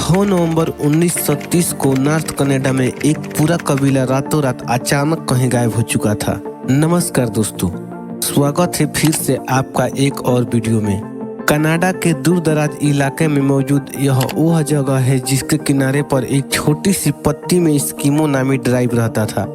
6 नवंबर 1930 को north Canada में एक पूरा कबीला रातों रात अचानक कहीं गायब हो चुका था। नमस्कार दोस्तों, स्वागत है फिर से आपका एक और वीडियो में। कनाडा के दूर दराज इलाके में मौजूद यह वह जगह है जिसके किनारे पर एक छोटी सी पत्ती में एस्किमो नामी ट्राइब रहता था।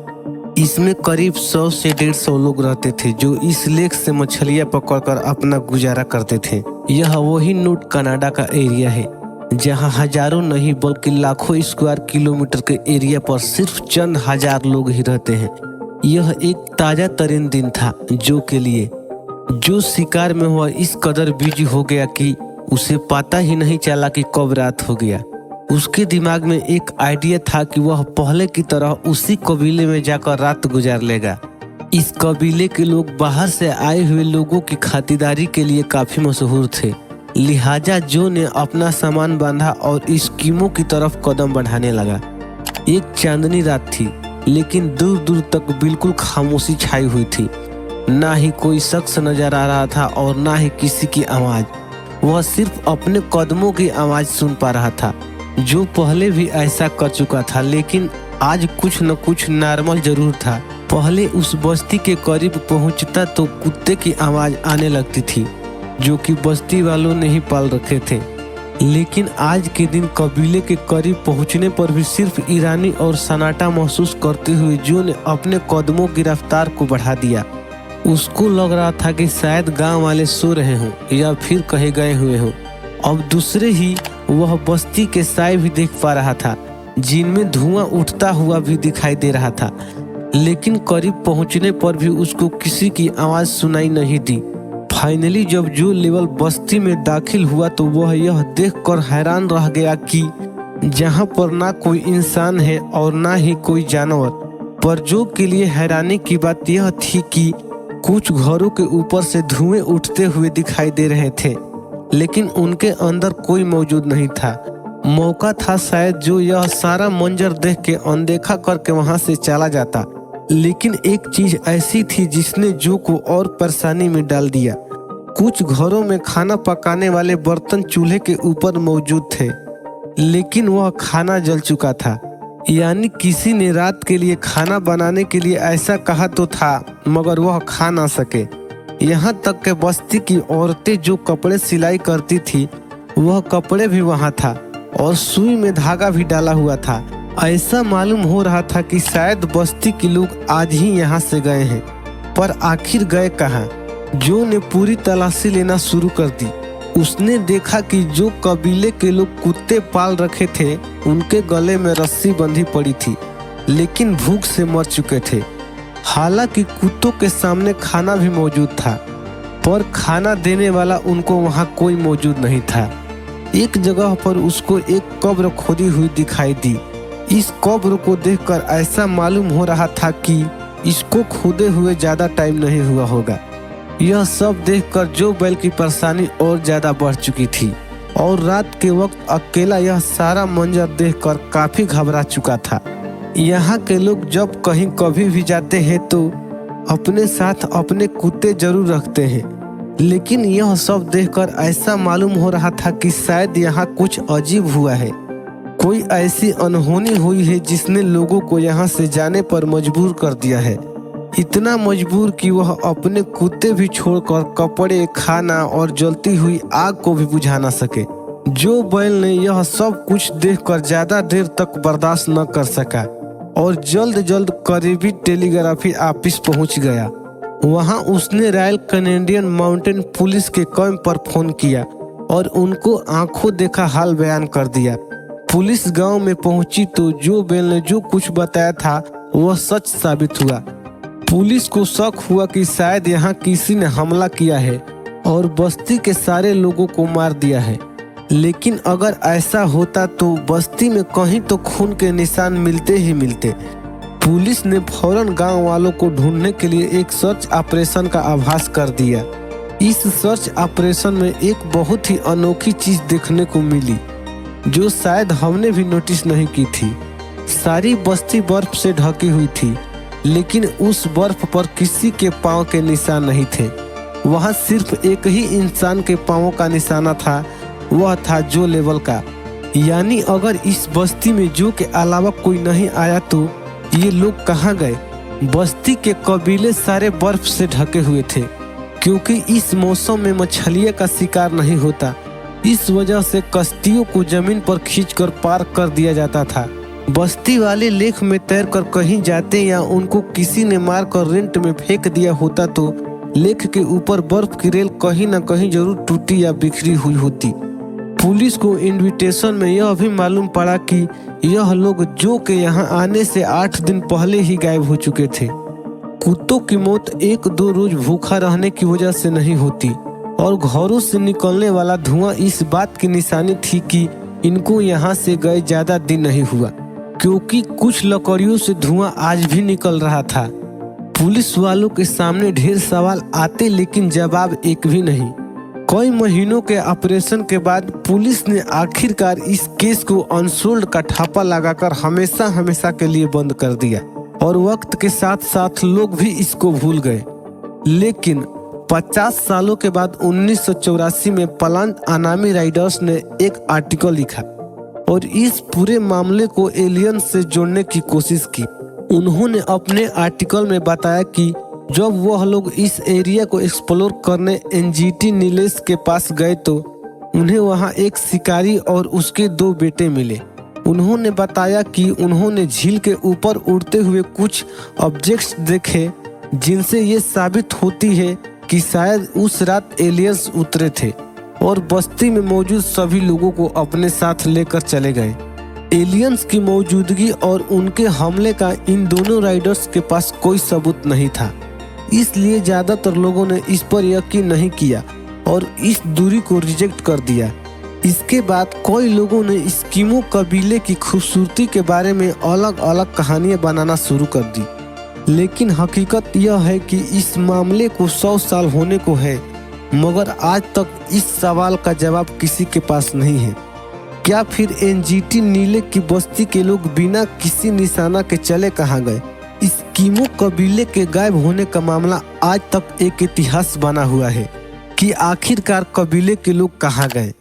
इसमें करीब 100 से 150 लोग रहते थे जो इस लेक से मछलियां पकड़कर अपना गुजारा करते थे। यह वही नूट कनाडा का एरिया है जहां हजारों नहीं बल्कि लाखों स्क्वायर किलोमीटर के एरिया पर सिर्फ चंद हजार लोग ही रहते हैं। यह एक ताजा तरीन दिन था जो शिकार में हुआ इस कदर बिजी हो गया कि उसे पता ही नहीं चला कि कब रात हो गया। उसके दिमाग में एक आइडिया था कि वह पहले की तरह उसी कबीले में जाकर रात गुजार लेगा। इस कबीले के लोग बाहर से आए हुए लोगों की खातिरदारी के लिए काफी मशहूर थे, लिहाजा जो ने अपना सामान बांधा और एस्किमो की तरफ कदम बढ़ाने लगा। एक चांदनी रात थी, लेकिन दूर दूर तक बिल्कुल खामोशी छाई हुई थी। ना ही कोई शख्स नजर आ रहा था और ना ही किसी की आवाज। वह सिर्फ अपने कदमों की आवाज सुन पा रहा था, जो पहले भी ऐसा कर चुका था, लेकिन आज कुछ न कुछ नॉर्मल जरूर था। पहले उस बस्ती के करीब पहुंचता तो कुत्ते की आवाज आने लगती थी, जो कि बस्ती वालों ने ही पाल रखे थे। लेकिन आज के दिन कबीले के करीब पहुंचने पर भी सिर्फ ईरानी और सन्नाटा महसूस करते हुए जो ने अपने कदमों की रफ्तार को बढ़ा दिया। उसको लग रहा था कि शायद गांव वाले सो रहे हों या फिर कहे गए हुए हों। अब दूसरे ही वह बस्ती के साए भी देख पा रहा था, जिनमें धुआं उठता हुआ भी दिखाई दे रहा था। लेकिन करीब पहुंचने पर भी उसको किसी की आवाज सुनाई नहीं दी। फाइनली जब जो लेवल बस्ती में दाखिल हुआ तो वह यह देखकर हैरान रह गया कि जहां पर ना कोई इंसान है और ना ही कोई जानवर। पर जो के लिए हैरानी की बात यह थी कि कुछ घरों के ऊपर से धुएं उठते हुए दिखाई दे रहे थे, लेकिन उनके अंदर कोई मौजूद नहीं था। मौका था शायद जो यह सारा मंजर देख के अनदेखा करके वहां से चला जाता, लेकिन एक चीज ऐसी थी जिसने जो को और परेशानी में डाल दिया। कुछ घरों में खाना पकाने वाले बर्तन चूल्हे के ऊपर मौजूद थे, लेकिन वह खाना जल चुका था। यानी किसी ने रात के लिए खाना बनाने के लिए ऐसा कहा तो था, मगर वह खा ना सके। यहाँ तक के बस्ती की औरतें जो कपड़े सिलाई करती थी, वह कपड़े भी वहाँ था और सुई में धागा भी डाला हुआ था। ऐसा मालूम हो रहा था कि शायद बस्ती के लोग आज ही यहाँ से गए हैं, पर आखिर गए कहाँ? जो ने पूरी तलाशी लेना शुरू कर दी। उसने देखा कि जो कबीले के लोग कुत्ते पाल रखे थे, उनके गले में रस्सी बंधी पड़ी थी, लेकिन भूख से मर चुके थे। हालांकि कुत्तों के सामने खाना भी मौजूद था, पर खाना देने वाला उनको वहाँ कोई मौजूद नहीं था। एक जगह पर उसको एक कब्र खोदी हुई दिखाई दी। इस कब्र को देखकर ऐसा मालूम हो रहा था कि इसको खोदे हुए ज्यादा टाइम नहीं हुआ होगा। यह सब देखकर जो बैल की परेशानी और ज्यादा बढ़ चुकी थी और रात के वक्त अकेला यह सारा मंजर देखकर काफी घबरा चुका था। यहाँ के लोग जब कहीं कभी भी जाते हैं तो अपने साथ अपने कुत्ते जरूर रखते हैं, लेकिन यह सब देखकर ऐसा मालूम हो रहा था कि शायद यहाँ कुछ अजीब हुआ है। कोई ऐसी अनहोनी हुई है जिसने लोगों को यहाँ से जाने पर मजबूर कर दिया है। इतना मजबूर कि वह अपने कुत्ते भी छोड़कर कपड़े, खाना और जलती हुई आग को भी बुझा ना सके। जो बैल ने यह सब कुछ देखकर ज्यादा देर तक बर्दाश्त न कर सका और जल्द जल्द करीबी टेलीग्राफी ऑफिस पहुंच गया। वहां उसने रॉयल कैनेडियन माउंटेन पुलिस के कैंप पर फोन किया और उनको आंखों देखा हाल बयान कर दिया। पुलिस गांव में पहुंची तो जो बैल ने जो कुछ बताया था वह सच साबित हुआ। पुलिस को शक हुआ कि शायद यहाँ किसी ने हमला किया है और बस्ती के सारे लोगों को मार दिया है। लेकिन अगर ऐसा होता तो बस्ती में कहीं तो खून के निशान मिलते ही मिलते। पुलिस ने फौरन गांव वालों को ढूंढने के लिए एक सर्च ऑपरेशन का आभास कर दिया। इस सर्च ऑपरेशन में एक बहुत ही अनोखी चीज देखने को मिली, जो शायद हमने भी नोटिस नहीं की थी। सारी बस्ती बर्फ से ढकी हुई थी, लेकिन उस बर्फ पर किसी के पांव के निशान नहीं थे। वहां सिर्फ एक ही इंसान के पांवों का निशाना था, वह था जो लेवल का। यानी अगर इस बस्ती में जो के अलावा कोई नहीं आया तो ये लोग कहाँ गए। बस्ती के कबीले सारे बर्फ से ढके हुए थे, क्योंकि इस मौसम में मछलियों का शिकार नहीं होता। इस वजह से कश्तियों को जमीन पर खींचकर पार कर दिया जाता था। बस्ती वाले लेक में तैरकर कहीं जाते या उनको किसी ने मारकर रेंट में फेंक दिया होता तो लेक के ऊपर बर्फ की रेल कहीं न कहीं जरूर टूटी या बिखरी हुई होती। पुलिस को इन्विटेशन में यह भी मालूम पड़ा कि यह लोग जो के यहाँ आने से 8 दिन पहले ही गायब हो चुके थे। कुत्तों की मौत 1-2 रोज भूखा रहने की वजह से नहीं होती और घरों से निकलने वाला धुआं इस बात की निशानी थी कि इनको यहाँ से गए ज्यादा दिन नहीं हुआ, क्योंकि कुछ लकड़ियों से धुआं आज भी निकल रहा था। पुलिस वालों के सामने ढेर सवाल आते, लेकिन जवाब एक भी नहीं। कई महीनों के ऑपरेशन के बाद पुलिस ने आखिरकार इस केस को अनसोल्ड का ठप्पा लगाकर हमेशा हमेशा के लिए बंद कर दिया और वक्त के साथ साथ लोग भी इसको भूल गए। लेकिन 50 सालों के बाद 1984 में प्लांट अनामी राइडर्स ने एक आर्टिकल लिखा और इस पूरे मामले को एलियन से जोड़ने की कोशिश की। उन्होंने अपने आर्टिकल में बताया कि जब वह लोग इस एरिया को एक्सप्लोर करने एनजीटी नीलेश के पास गए तो उन्हें वहां एक शिकारी और उसके 2 बेटे मिले। उन्होंने बताया कि उन्होंने झील के ऊपर उड़ते हुए कुछ ऑब्जेक्ट्स देखे, जिनसे ये साबित होती है कि शायद उस रात एलियंस उतरे थे और बस्ती में मौजूद सभी लोगों को अपने साथ लेकर चले गए। एलियंस की मौजूदगी और उनके हमले का इन दोनों राइडर्स के पास कोई सबूत नहीं था, इसलिए ज्यादातर लोगों ने इस पर यकीन नहीं किया और इस दूरी को रिजेक्ट कर दिया। इसके बाद कई लोगों ने एस्किमो कबीले की खूबसूरती के बारे में अलग अलग कहानियां बनाना शुरू कर दी, लेकिन हकीकत यह है कि इस मामले को 100 साल होने को है, मगर आज तक इस सवाल का जवाब किसी के पास नहीं है। क्या फिर एनजीटी नीले की बस्ती के लोग बिना किसी निशाना के चले कहाँ गए? एस्किमो कबीले के गायब होने का मामला आज तक एक इतिहास बना हुआ है कि आखिरकार कबीले के लोग कहाँ गए।